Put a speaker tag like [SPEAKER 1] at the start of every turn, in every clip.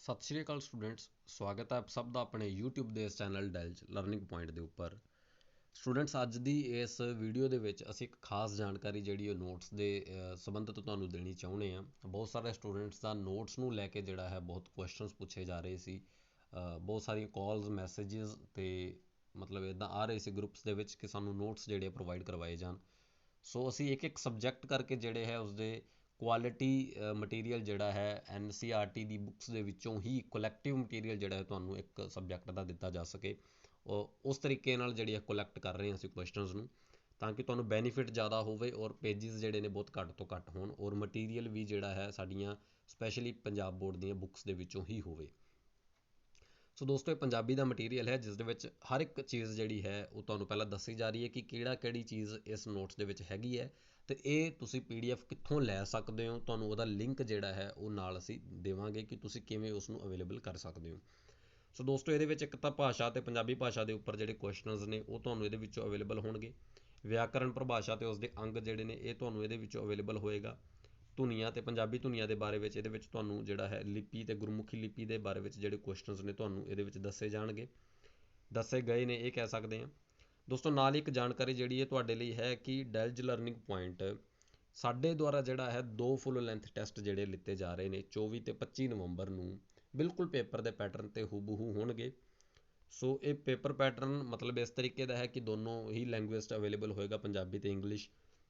[SPEAKER 1] ਸਤਿ ਸ਼੍ਰੀ ਅਕਾਲ ਸਟੂਡੈਂਟਸ, ਸਵਾਗਤ ਹੈ ਆਪ ਸਭ ਦਾ ਆਪਣੇ YouTube ਦੇ ਇਸ ਚੈਨਲ ਡੈਲਜ ਲਰਨਿੰਗ ਪੁਆਇੰਟ ਦੇ ਉੱਪਰ। ਸਟੂਡੈਂਟਸ, ਅੱਜ ਦੀ ਇਸ ਵੀਡੀਓ ਦੇ ਵਿੱਚ ਅਸੀਂ ਇੱਕ ਖਾਸ ਜਾਣਕਾਰੀ ਜਿਹੜੀ ਉਹ ਨੋਟਸ ਦੇ ਸੰਬੰਧਿਤ ਤੁਹਾਨੂੰ ਦੇਣੀ ਚਾਹੁੰਦੇ ਹਾਂ। ਬਹੁਤ ਸਾਰੇ ਸਟੂਡੈਂਟਸ ਦਾ ਨੋਟਸ ਨੂੰ ਲੈ ਕੇ ਜਿਹੜਾ ਹੈ ਬਹੁਤ ਕੁਐਸਚਨਸ ਪੁੱਛੇ ਜਾ ਰਹੇ ਸੀ। ਬਹੁਤ ਸਾਰੀਆਂ ਕਾਲਸ ਮੈਸੇजेस ਤੇ ਮਤਲਬ ਇੱਦਾਂ ਆ ਰਹੇ ਸੀ ਗਰੁੱਪਸ ਦੇ ਵਿੱਚ ਕਿ ਸਾਨੂੰ ਨੋਟਸ ਜਿਹੜੇ ਪ੍ਰੋਵਾਈਡ ਕਰਵਾਏ ਜਾਣ। ਸੋ ਅਸੀਂ ਇੱਕ ਇੱਕ ਸਬਜੈਕਟ ਕਰਕੇ ਜਿਹੜੇ ਹੈ ਉਸਦੇ ਕੁਆਲਿਟੀ ਮਟੀਰੀਅਲ ਜਿਹੜਾ ਹੈ NCERT ਦੀ ਬੁੱਕਸ ਦੇ ਵਿੱਚੋਂ ਹੀ ਕਲੈਕਟਿਵ ਮਟੀਰੀਅਲ ਜਿਹੜਾ ਹੈ ਤੁਹਾਨੂੰ ਇੱਕ ਸਬਜੈਕਟ ਦਾ ਦਿੱਤਾ ਜਾ ਸਕੇ। ਉਸ ਤਰੀਕੇ ਨਾਲ ਜਿਹੜੀ ਹੈ ਕਲੈਕਟ ਕਰ ਰਹੇ ਹਾਂ ਅਸੀਂ ਕੁਐਸਚਨਸ ਨੂੰ, ਤਾਂ ਕਿ ਤੁਹਾਨੂੰ ਬੈਨੀਫਿਟ ਜ਼ਿਆਦਾ ਹੋਵੇ ਔਰ ਪੇਜਿਸ ਜਿਹੜੇ ਨੇ ਬਹੁਤ ਘੱਟ ਤੋਂ ਘੱਟ ਹੋਣ ਔਰ ਮਟੀਰੀਅਲ ਵੀ ਜਿਹੜਾ ਹੈ ਸਾਡੀਆਂ ਸਪੈਸ਼ਲੀ ਪੰਜਾਬ ਬੋਰਡ ਦੀਆਂ ਬੁੱਕਸ ਦੇ ਵਿੱਚੋਂ ਹੀ ਹੋਵੇ। ਸੋ ਦੋਸਤੋ, ਇਹ ਪੰਜਾਬੀ ਦਾ ਮਟੀਰੀਅਲ ਹੈ ਜਿਸ ਦੇ ਵਿੱਚ ਹਰ ਇੱਕ ਚੀਜ਼ ਜਿਹੜੀ ਹੈ ਉਹ ਤੁਹਾਨੂੰ ਪਹਿਲਾਂ ਦੱਸੀ ਜਾ ਰਹੀ ਹੈ ਕਿ ਕਿਹੜੀ ਚੀਜ਼ ਇਸ ਨੋਟਸ ਦੇ ਵਿੱਚ ਹੈਗੀ ਹੈ, ਅਤੇ ਇਹ ਤੁਸੀਂ PDF ਕਿੱਥੋਂ ਲੈ ਸਕਦੇ ਹੋ। ਤੁਹਾਨੂੰ ਉਹਦਾ ਲਿੰਕ ਜਿਹੜਾ ਹੈ ਉਹ ਨਾਲ ਅਸੀਂ ਦੇਵਾਂਗੇ ਕਿ ਤੁਸੀਂ ਕਿਵੇਂ ਉਸ ਨੂੰ ਅਵੇਲੇਬਲ ਕਰ ਸਕਦੇ ਹੋ। ਸੋ ਦੋਸਤੋ, ਇਹਦੇ ਵਿੱਚ ਇੱਕ ਤਾਂ ਭਾਸ਼ਾ ਅਤੇ ਪੰਜਾਬੀ ਭਾਸ਼ਾ ਦੇ ਉੱਪਰ ਜਿਹੜੇ ਕੁਐਸਚਨਸ ਨੇ ਉਹ ਤੁਹਾਨੂੰ ਇਹਦੇ ਵਿੱਚੋਂ ਅਵੇਲੇਬਲ ਹੋਣਗੇ। ਵਿਆਕਰਣ, ਪਰਿਭਾਸ਼ਾ ਅਤੇ ਉਸਦੇ ਅੰਗ ਜਿਹੜੇ ਨੇ ਇਹ ਤੁਹਾਨੂੰ ਇਹਦੇ ਵਿੱਚੋਂ ਅਵੇਲੇਬਲ ਹੋਏਗਾ। ਧੁਨੀਆਂ ਅਤੇ ਪੰਜਾਬੀ ਧੁਨੀਆਂ ਦੇ ਬਾਰੇ ਵਿੱਚ ਇਹਦੇ ਵਿੱਚ ਤੁਹਾਨੂੰ ਜਿਹੜਾ ਹੈ ਲਿਪੀ ਅਤੇ ਗੁਰਮੁਖੀ ਲਿਪੀ ਦੇ ਬਾਰੇ ਵਿੱਚ ਜਿਹੜੇ ਕੁਐਸਚਨਸ ਨੇ ਤੁਹਾਨੂੰ ਇਹਦੇ ਵਿੱਚ ਦੱਸੇ ਜਾਣਗੇ, ਦੱਸੇ ਗਏ ਨੇ ਇਹ ਕਹਿ ਸਕਦੇ ਹਾਂ। ਦੋਸਤੋ, ਨਾਲ ਇੱਕ ਜਾਣਕਾਰੀ ਜਿਹੜੀ ਹੈ ਤੁਹਾਡੇ ਲਈ ਹੈ ਕਿ ਡੈਲਜ ਲਰਨਿੰਗ ਪੁਆਇੰਟ ਸਾਡੇ ਦੁਆਰਾ ਜਿਹੜਾ ਹੈ 2 ਫੁੱਲ ਲੈਂਥ ਟੈਸਟ ਜਿਹੜੇ ਲਿੱਤੇ ਜਾ ਰਹੇ ਨੇ 24 ਅਤੇ 25 ਨਵੰਬਰ ਨੂੰ, ਬਿਲਕੁਲ ਪੇਪਰ ਦੇ ਪੈਟਰਨ 'ਤੇ ਹੂਬਹੂ ਹੋਣਗੇ। ਸੋ ਇਹ ਪੇਪਰ ਪੈਟਰਨ ਮਤਲਬ ਇਸ ਤਰੀਕੇ ਦਾ ਹੈ ਕਿ ਦੋਨੋਂ ਹੀ ਲੈਂਗੁਏਜ 'ਚ ਅਵੇਲੇਬਲ ਹੋਏਗਾ, ਪੰਜਾਬੀ ਅਤੇ ਇੰਗਲਿਸ਼,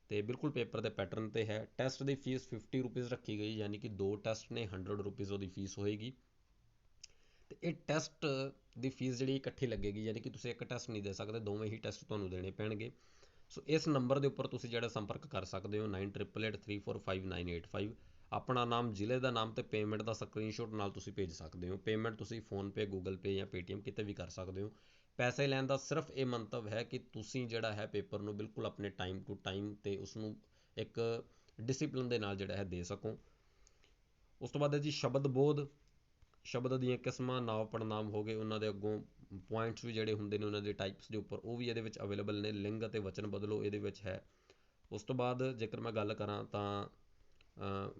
[SPEAKER 1] ਅਤੇ ਬਿਲਕੁਲ ਪੇਪਰ ਦੇ ਪੈਟਰਨ 'ਤੇ ਹੈ। ਟੈਸਟ ਦੀ ਫੀਸ 50 ਰੁਪੀਜ਼ ਰੱਖੀ ਗਈ, ਯਾਨੀ ਕਿ 2 ਟੈਸਟ ਨੇ 100 ਰੁਪੀਜ਼ ਉਹਦੀ ਫੀਸ ਹੋਏਗੀ। ਅਤੇ ਇਹ ਟੈਸਟ ਦੀ ਫੀਸ ਜਿਹੜੀ ਇਕੱਠੀ ਲੱਗੇਗੀ, ਯਾਨੀ ਕਿ ਤੁਸੀਂ ਇੱਕ ਟੈਸਟ ਨਹੀਂ ਦੇ ਸਕਦੇ, ਦੋਵੇਂ ਹੀ ਟੈਸਟ ਤੁਹਾਨੂੰ ਦੇਣੇ ਪੈਣਗੇ। ਸੋ ਇਸ ਨੰਬਰ ਦੇ ਉੱਪਰ ਤੁਸੀਂ ਜਿਹੜਾ ਸੰਪਰਕ ਕਰ ਸਕਦੇ ਹੋ 9888345985। ਆਪਣਾ ਨਾਮ, ਜ਼ਿਲ੍ਹੇ ਦਾ ਨਾਮ ਅਤੇ ਪੇਮੈਂਟ ਦਾ ਸਕਰੀਨਸ਼ੋਟ ਨਾਲ ਤੁਸੀਂ ਭੇਜ ਸਕਦੇ ਹੋ। ਪੇਮੈਂਟ ਤੁਸੀਂ ਫੋਨਪੇ, ਗੂਗਲ ਪੇ ਜਾਂ Paytm ਕਿਤੇ ਵੀ ਕਰ ਸਕਦੇ ਹੋ। ਪੈਸੇ ਲੈਣ ਦਾ ਸਿਰਫ ਇਹ ਮੰਤਵ ਹੈ ਕਿ ਤੁਸੀਂ ਜਿਹੜਾ ਹੈ ਪੇਪਰ ਨੂੰ ਬਿਲਕੁਲ ਆਪਣੇ ਟਾਈਮ ਟੂ ਟਾਈਮ ਅਤੇ ਉਸਨੂੰ ਇੱਕ ਡਿਸਿਪਲਿਨ ਦੇ ਨਾਲ ਜਿਹੜਾ ਹੈ ਦੇ ਸਕੋ। ਉਸ ਤੋਂ ਬਾਅਦ ਹੈ ਜੀ ਸ਼ਬਦ ਬੋਧ। ਸ਼ਬਦ ਦੀਆਂ ਕਿਸਮਾਂ, ਨਾਂਵ ਪੜਨਾਂਵ ਹੋ ਗਏ, ਉਹਨਾਂ ਦੇ ਅੱਗੋਂ ਪੁਆਇੰਟਸ ਵੀ ਜਿਹੜੇ ਹੁੰਦੇ ਨੇ ਉਹਨਾਂ ਦੇ ਟਾਈਪਸ ਦੇ ਉੱਪਰ, ਉਹ ਵੀ ਇਹਦੇ ਵਿੱਚ ਅਵੇਲੇਬਲ ਨੇ। ਲਿੰਗ ਅਤੇ ਵਚਨ ਬਦਲੋ ਇਹਦੇ ਵਿੱਚ ਹੈ। ਉਸ ਤੋਂ ਬਾਅਦ ਜੇਕਰ ਮੈਂ ਗੱਲ ਕਰਾਂ ਤਾਂ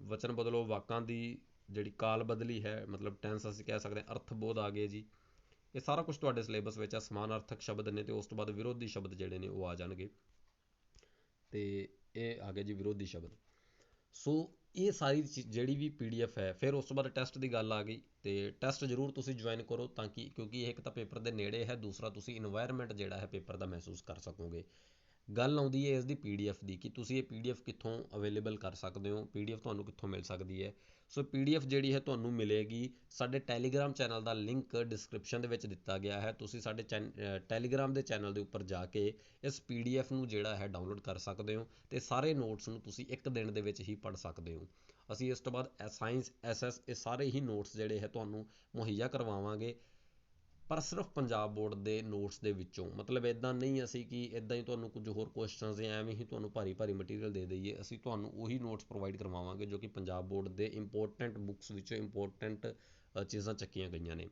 [SPEAKER 1] ਵਚਨ ਬਦਲੋ, ਵਾਕਾਂ ਦੀ ਜਿਹੜੀ ਕਾਲ ਬਦਲੀ ਹੈ, ਮਤਲਬ ਟੈਂਸ ਅਸੀਂ ਕਹਿ ਸਕਦੇ ਹਾਂ। ਅਰਥ ਬੋਧ ਆ ਗਏ ਜੀ, ਇਹ ਸਾਰਾ ਕੁਛ ਤੁਹਾਡੇ ਸਿਲੇਬਸ ਵਿੱਚ ਆ। ਸਮਾਨਾਰਥਕ ਸ਼ਬਦ ਨੇ, ਅਤੇ ਉਸ ਤੋਂ ਬਾਅਦ ਵਿਰੋਧੀ ਸ਼ਬਦ ਜਿਹੜੇ ਨੇ ਉਹ ਆ ਜਾਣਗੇ, ਅਤੇ ਇਹ ਆ ਗਏ ਜੀ ਵਿਰੋਧੀ ਸ਼ਬਦ। ਸੋ ਇਹ ਸਾਰੀ ਜਿਹੜੀ ਵੀ PDF ਹੈ। ਫਿਰ ਉਸ ਤੋਂ ਬਾਅਦ ਟੈਸਟ ਦੀ ਗੱਲ ਆ ਗਈ, ਅਤੇ ਟੈਸਟ ਜ਼ਰੂਰ ਤੁਸੀਂ ਜੁਆਇਨ ਕਰੋ ਤਾਂ ਕਿ ਕਿਉਂਕਿ ਇਹ ਇੱਕ ਤਾਂ ਪੇਪਰ ਦੇ ਨੇੜੇ ਹੈ, ਦੂਸਰਾ ਤੁਸੀਂ ਇਨਵਾਇਰਮੈਂਟ ਜਿਹੜਾ ਹੈ ਪੇਪਰ ਦਾ ਮਹਿਸੂਸ ਕਰ ਸਕੋਗੇ। ਗੱਲ ਆਉਂਦੀ ਹੈ ਇਸ ਦੀ PDF ਦੀ ਕਿ ਤੁਸੀਂ ਇਹ PDF ਕਿੱਥੋਂ ਅਵੇਲੇਬਲ ਕਰ ਸਕਦੇ ਹੋ, PDF ਤੁਹਾਨੂੰ ਕਿੱਥੋਂ ਮਿਲ ਸਕਦੀ ਹੈ। ਸੋ PDF ਜਿਹੜੀ ਹੈ ਤੁਹਾਨੂੰ ਮਿਲੇਗੀ ਸਾਡੇ ਟੈਲੀਗ੍ਰਾਮ ਚੈਨਲ ਦਾ ਲਿੰਕ ਡਿਸਕ੍ਰਿਪਸ਼ਨ ਦੇ ਵਿੱਚ ਦਿੱਤਾ ਗਿਆ ਹੈ। ਤੁਸੀਂ ਸਾਡੇ ਟੈਲੀਗ੍ਰਾਮ ਦੇ ਚੈਨਲ ਦੇ ਉੱਪਰ ਜਾ ਕੇ ਇਸ PDF ਨੂੰ ਜਿਹੜਾ ਹੈ ਡਾਊਨਲੋਡ ਕਰ ਸਕਦੇ ਹੋ, ਅਤੇ ਸਾਰੇ ਨੋਟਸ ਨੂੰ ਤੁਸੀਂ ਇੱਕ ਦਿਨ ਦੇ ਵਿੱਚ ਹੀ ਪੜ੍ਹ ਸਕਦੇ ਹੋ। ਅਸੀਂ ਇਸ ਤੋਂ ਬਾਅਦ ਸਾਇੰਸ, SS ਇਹ ਸਾਰੇ ਹੀ ਨੋਟਸ ਜਿਹੜੇ ਹੈ ਤੁਹਾਨੂੰ ਮੁਹੱਈਆ ਕਰਵਾਵਾਂਗੇ, ਪਰ ਸਿਰਫ ਪੰਜਾਬ ਬੋਰਡ ਦੇ ਨੋਟਸ ਦੇ ਵਿੱਚੋਂ। ਮਤਲਬ ਇੱਦਾਂ ਨਹੀਂ ਅਸੀਂ ਕਿ ਇੱਦਾਂ ਹੀ ਤੁਹਾਨੂੰ ਕੁਝ ਹੋਰ ਕੁਐਸਚਨਸ ਜਾਂ ਐਵੇਂ ਹੀ ਤੁਹਾਨੂੰ ਭਾਰੀ ਮਟੀਰੀਅਲ ਦੇ ਦਈਏ। ਅਸੀਂ ਤੁਹਾਨੂੰ ਉਹੀ ਨੋਟਸ ਪ੍ਰੋਵਾਈਡ ਕਰਵਾਵਾਂਗੇ ਜੋ ਕਿ ਪੰਜਾਬ ਬੋਰਡ ਦੇ ਇੰਪੋਰਟੈਂਟ ਬੁੱਕਸ ਵਿੱਚੋਂ ਇੰਪੋਰਟੈਂਟ ਚੀਜ਼ਾਂ ਚੱਕੀਆਂ ਗਈਆਂ ਨੇ।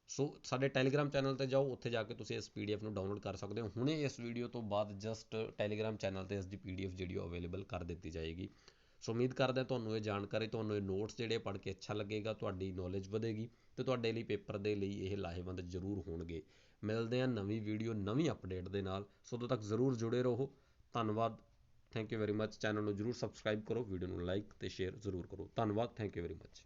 [SPEAKER 1] ਸੋ ਸਾਡੇ ਟੈਲੀਗ੍ਰਾਮ ਚੈਨਲ 'ਤੇ ਜਾਓ, ਉੱਥੇ ਜਾ ਕੇ ਤੁਸੀਂ ਇਸ PDF ਨੂੰ ਡਾਊਨਲੋਡ ਕਰ ਸਕਦੇ ਹੋ। ਹੁਣੇ ਇਸ ਵੀਡੀਓ ਤੋਂ ਬਾਅਦ ਜਸਟ ਟੈਲੀਗ੍ਰਾਮ ਚੈਨਲ 'ਤੇ ਇਸ ਦੀ PDF ਜਿਹੜੀ ਉਹ ਅਵੇਲੇਬਲ ਕਰ ਦਿੱਤੀ ਜਾਏਗੀ। ਸੋ ਉਮੀਦ ਕਰਦੇ ਤੁਹਾਨੂੰ ਇਹ ਜਾਣਕਾਰੀ, ਤੁਹਾਨੂੰ ਇਹ ਨੋਟਸ ਜਿਹੜੇ ਪੜ੍ਹ ਕੇ ਅੱਛਾ ਲੱਗੇਗਾ, ਤੁਹਾਡੀ ਨੌਲੇਜ ਵਧੇਗੀ, ਅਤੇ ਤੁਹਾਡੇ ਲਈ ਪੇਪਰ ਦੇ ਲਈ ਇਹ ਲਾਹੇਵੰਦ ਜ਼ਰੂਰ ਹੋਣਗੇ। ਮਿਲਦੇ ਹਾਂ ਨਵੀਂ ਵੀਡੀਓ, ਨਵੀਂ ਅਪਡੇਟ ਦੇ ਨਾਲ। ਸੋ ਉਦੋਂ ਤੱਕ ਜ਼ਰੂਰ ਜੁੜੇ ਰਹੋ। ਧੰਨਵਾਦ, thank you very much. Channel ਨੂੰ ਜ਼ਰੂਰ ਸਬਸਕ੍ਰਾਈਬ ਕਰੋ, ਵੀਡੀਓ ਨੂੰ ਲਾਈਕ ਅਤੇ ਸ਼ੇਅਰ ਜ਼ਰੂਰ ਕਰੋ। ਧੰਨਵਾਦ, ਥੈਂਕ ਯੂ ਵੈਰੀ ਮੱਚ।